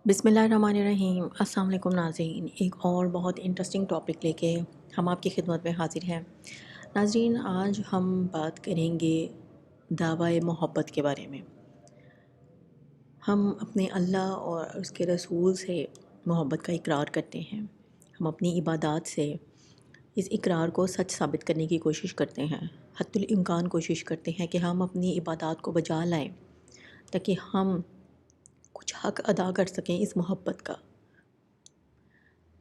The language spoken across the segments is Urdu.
بسم اللہ الرحمن الرحیم۔ السلام علیکم ناظرین، ایک اور بہت انٹرسٹنگ ٹاپک لے کے ہم آپ کی خدمت میں حاضر ہیں۔ ناظرین، آج ہم بات کریں گے دعوی محبت کے بارے میں۔ ہم اپنے اللہ اور اس کے رسول سے محبت کا اقرار کرتے ہیں۔ ہم اپنی عبادات سے اس اقرار کو سچ ثابت کرنے کی کوشش کرتے ہیں، حتی الامکان کوشش کرتے ہیں کہ ہم اپنی عبادات کو بجا لائیں تاکہ ہم کچھ حق ادا کر سکیں اس محبت کا۔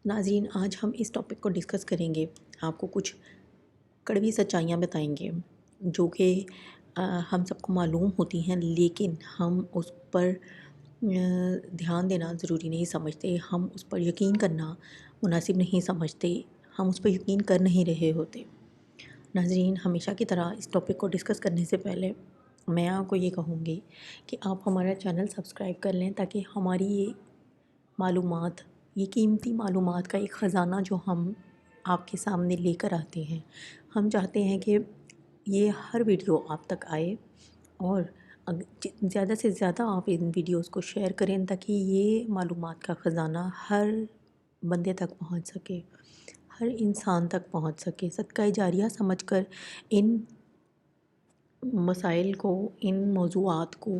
ناظرین، آج ہم اس ٹاپک کو ڈسکس کریں گے، آپ کو کچھ کڑوی سچائیاں بتائیں گے جو کہ ہم سب کو معلوم ہوتی ہیں، لیکن ہم اس پر دھیان دینا ضروری نہیں سمجھتے، ہم اس پر یقین کرنا مناسب نہیں سمجھتے، ہم اس پر یقین کر نہیں رہے ہوتے۔ ناظرین، ہمیشہ کی طرح اس ٹاپک کو ڈسکس کرنے سے پہلے میں آپ کو یہ کہوں گی کہ آپ ہمارا چینل سبسکرائب کر لیں تاکہ ہماری یہ معلومات، یہ قیمتی معلومات کا ایک خزانہ جو ہم آپ کے سامنے لے کر آتے ہیں، ہم چاہتے ہیں کہ یہ ہر ویڈیو آپ تک آئے اور زیادہ سے زیادہ آپ ان ویڈیوز کو شیئر کریں تاکہ یہ معلومات کا خزانہ ہر بندے تک پہنچ سکے، ہر انسان تک پہنچ سکے۔ صدقہ جاریہ سمجھ کر ان مسائل کو، ان موضوعات کو،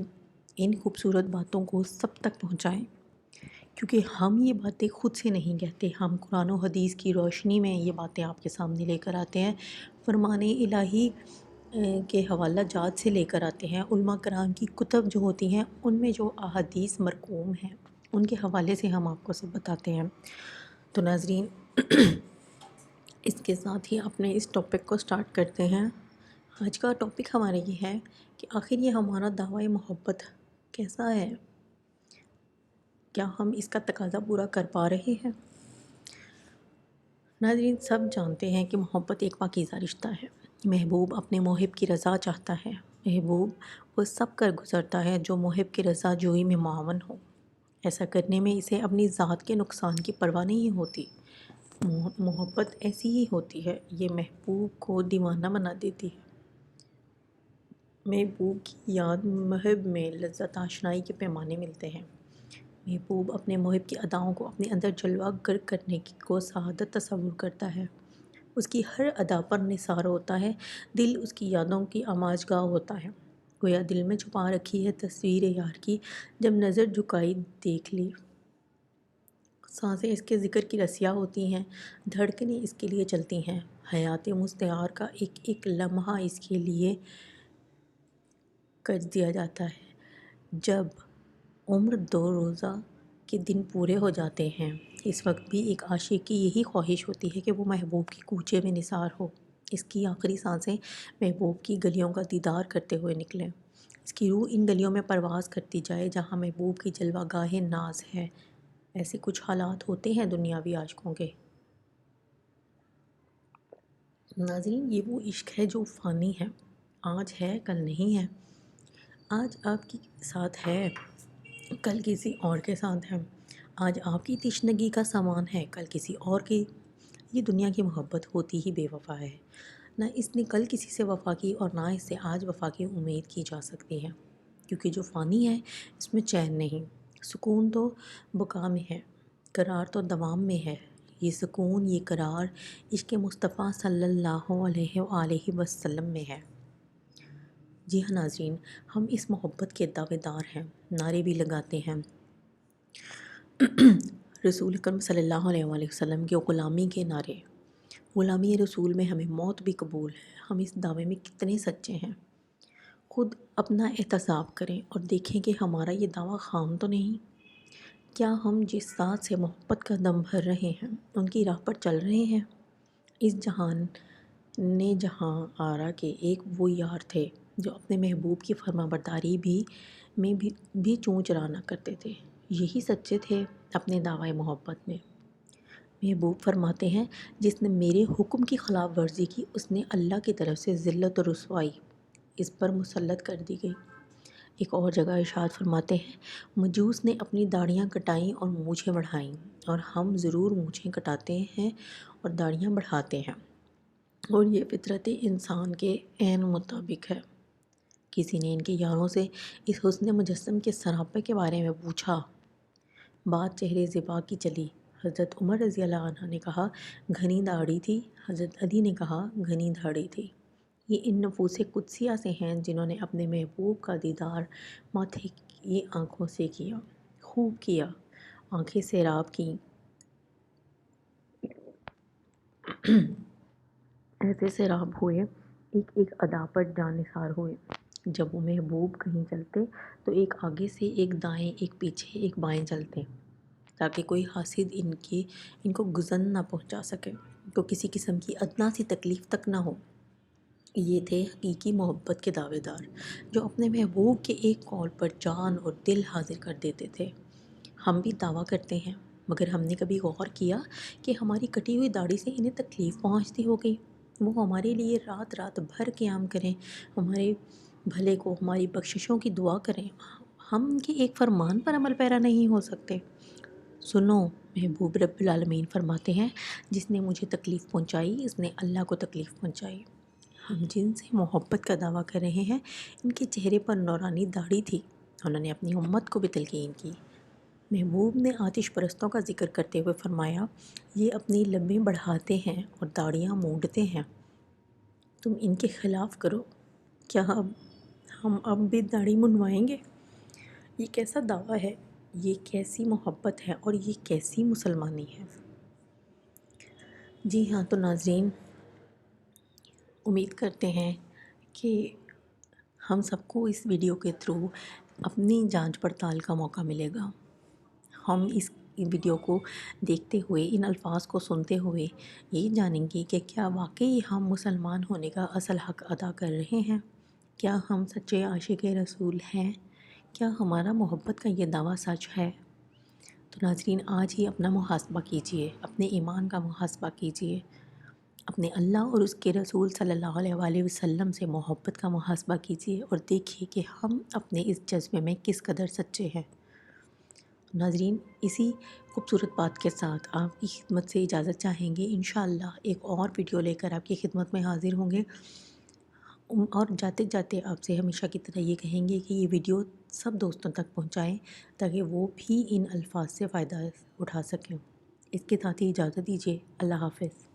ان خوبصورت باتوں کو سب تک پہنچائیں، کیونکہ ہم یہ باتیں خود سے نہیں کہتے، ہم قرآن و حدیث کی روشنی میں یہ باتیں آپ کے سامنے لے کر آتے ہیں، فرمان الہی کے حوالہ جات سے لے کر آتے ہیں، علماء کرام کی کتب جو ہوتی ہیں ان میں جو احادیث مرقوم ہیں ان کے حوالے سے ہم آپ کو سب بتاتے ہیں۔ تو ناظرین، اس کے ساتھ ہی اپنے اس ٹاپک کو سٹارٹ کرتے ہیں۔ آج کا ٹاپک ہمارا یہ ہے کہ آخر یہ ہمارا دعوی محبت کیسا ہے؟ کیا ہم اس کا تقاضا پورا کر پا رہے ہیں؟ ناظرین، سب جانتے ہیں کہ محبت ایک پاکیزہ رشتہ ہے۔ محبوب اپنے محب کی رضا چاہتا ہے۔ محبوب وہ سب کر گزرتا ہے جو محب کی رضا جوئی میں معاون ہو۔ ایسا کرنے میں اسے اپنی ذات کے نقصان کی پرواہ نہیں ہوتی۔ محبت ایسی ہی ہوتی ہے، یہ محبوب کو دیوانہ بنا دیتی ہے۔ محبوب کی یاد محب میں لذت آشنائی کے پیمانے ملتے ہیں۔ محبوب اپنے محب کی اداؤں کو اپنے اندر جلوہ گر کرنے کو سعادت تصور کرتا ہے۔ اس کی ہر ادا پر نثار ہوتا ہے، دل اس کی یادوں کی آماجگاہ ہوتا ہے۔ گویا دل میں چھپا رکھی ہے تصویر یار کی، جب نظر جھکائی دیکھ لی۔ سانسیں اس کے ذکر کی رسیاں ہوتی ہیں، دھڑکنیں اس کے لیے چلتی ہیں، حیات مستعار کا ایک ایک لمحہ اس کے لیے کر دیا جاتا ہے۔ جب عمر 2 روزہ کے دن پورے ہو جاتے ہیں، اس وقت بھی ایک عاشق کی یہی خواہش ہوتی ہے کہ وہ محبوب کی کوچے میں نثار ہو، اس کی آخری سانسیں محبوب کی گلیوں کا دیدار کرتے ہوئے نکلیں، اس کی روح ان گلیوں میں پرواز کرتی جائے جہاں محبوب کی جلوہ گاہ ناز ہے۔ ایسے کچھ حالات ہوتے ہیں دنیاوی عاشقوں کے۔ ناظرین، یہ وہ عشق ہے جو فانی ہے، آج ہے کل نہیں ہے، آج آپ کے ساتھ ہے کل کسی اور کے ساتھ ہے، آج آپ کی تشنگی کا سامان ہے کل کسی اور کی۔ یہ دنیا کی محبت ہوتی ہی بے وفا ہے، نہ اس نے کل کسی سے وفا کی اور نہ اس سے آج وفا کی امید کی جا سکتی ہے، کیونکہ جو فانی ہے اس میں چین نہیں، سکون تو بقا میں ہے، قرار تو دوام میں ہے۔ یہ سکون، یہ قرار عشق مصطفیٰ صلی اللہ علیہ وآلہ وسلم میں ہے۔ جی ہاں ناظرین، ہم اس محبت کے دعوے دار ہیں، نعرے بھی لگاتے ہیں۔ رسول اکرم صلی اللہ علیہ وآلہ وسلم کی غلامی کے نعرے، غلامی رسول میں ہمیں موت بھی قبول ہے۔ ہم اس دعوے میں کتنے سچے ہیں؟ خود اپنا احتساب کریں اور دیکھیں کہ ہمارا یہ دعویٰ خام تو نہیں۔ کیا ہم جس ذات سے محبت کا دم بھر رہے ہیں ان کی راہ پر چل رہے ہیں؟ اس جہان نے جہاں آرا کے ایک وہ یار تھے جو اپنے محبوب کی فرما برداری بھی چوں چرا نہ کرتے تھے، یہی سچے تھے اپنے دعوی محبت میں۔ محبوب فرماتے ہیں، جس نے میرے حکم کی خلاف ورزی کی اس نے اللہ کی طرف سے ذلت و رسوائی اس پر مسلط کر دی گئی۔ ایک اور جگہ ارشاد فرماتے ہیں، مجوس نے اپنی داڑھیاں کٹائیں اور مونچھیں بڑھائیں، اور ہم ضرور مونچھیں کٹاتے ہیں اور داڑھیاں بڑھاتے ہیں، اور یہ فطرت انسان کے عین مطابق ہے۔ کسی نے ان کے یاروں سے اس حسن مجسم کے سراپے کے بارے میں پوچھا، بات چہرے زیبا کی چلی۔ حضرت عمر رضی اللہ عنہ نے کہا گھنی داڑھی تھی، حضرت علی نے کہا گھنی داڑھی تھی۔ یہ ان نفوس قدسیہ سے ہیں جنہوں نے اپنے محبوب کا دیدار ماتھے کی آنکھوں سے کیا، خوب کیا، آنکھیں سیراب کیں، ایسے سیراب ہوئے، ایک ایک ادا پر جان نثار ہوئے۔ جب وہ محبوب کہیں چلتے تو ایک آگے سے، ایک دائیں، ایک پیچھے، ایک بائیں چلتے، تاکہ کوئی حاسد ان کو گزن نہ پہنچا سکے، تو کسی قسم کی ادنا سی تکلیف تک نہ ہو۔ یہ تھے حقیقی محبت کے دعوے دار، جو اپنے محبوب کے ایک قول پر جان اور دل حاضر کر دیتے تھے۔ ہم بھی دعویٰ کرتے ہیں، مگر ہم نے کبھی غور کیا کہ ہماری کٹی ہوئی داڑھی سے انہیں تکلیف پہنچتی ہو گئی؟ وہ ہمارے لیے رات رات بھر قیام کریں، ہمارے بھلے کو، ہماری بخششوں کی دعا کریں، ہم ان کے ایک فرمان پر عمل پیرا نہیں ہو سکتے؟ سنو، محبوب رب العالمین فرماتے ہیں جس نے مجھے تکلیف پہنچائی اس نے اللہ کو تکلیف پہنچائی۔ ہم جن سے محبت کا دعویٰ کر رہے ہیں ان کے چہرے پر نورانی داڑھی تھی، انہوں نے اپنی امت کو بھی تلقین کی۔ محبوب نے آتش پرستوں کا ذکر کرتے ہوئے فرمایا یہ اپنی لبیں بڑھاتے ہیں اور داڑیاں مونڈتے ہیں، تم ان کے خلاف کرو۔ کیا ہم اب بھی داڑھی منڈوائیں گے؟ یہ کیسا دعویٰ ہے، یہ کیسی محبت ہے، اور یہ کیسی مسلمانی ہے؟ جی ہاں، تو ناظرین، امید کرتے ہیں کہ ہم سب کو اس ویڈیو کے تھرو اپنی جانچ پڑتال کا موقع ملے گا۔ ہم اس ویڈیو کو دیکھتے ہوئے، ان الفاظ کو سنتے ہوئے یہ جانیں گے کہ کیا واقعی ہم مسلمان ہونے کا اصل حق ادا کر رہے ہیں؟ کیا ہم سچے عاشق رسول ہیں؟ کیا ہمارا محبت کا یہ دعویٰ سچ ہے؟ تو ناظرین، آج ہی اپنا محاسبہ کیجئے، اپنے ایمان کا محاسبہ کیجئے، اپنے اللہ اور اس کے رسول صلی اللہ علیہ وآلہ وسلم سے محبت کا محاسبہ کیجئے اور دیکھیے کہ ہم اپنے اس جذبے میں کس قدر سچے ہیں۔ ناظرین، اسی خوبصورت بات کے ساتھ آپ کی خدمت سے اجازت چاہیں گے۔ انشاءاللہ ایک اور ویڈیو لے کر آپ کی خدمت میں حاضر ہوں گے، اور جاتے جاتے آپ سے ہمیشہ کی طرح یہ کہیں گے کہ یہ ویڈیو سب دوستوں تک پہنچائیں تاکہ وہ بھی ان الفاظ سے فائدہ اٹھا سکیں۔ اس کے ساتھ ہی اجازت دیجیے۔ اللہ حافظ۔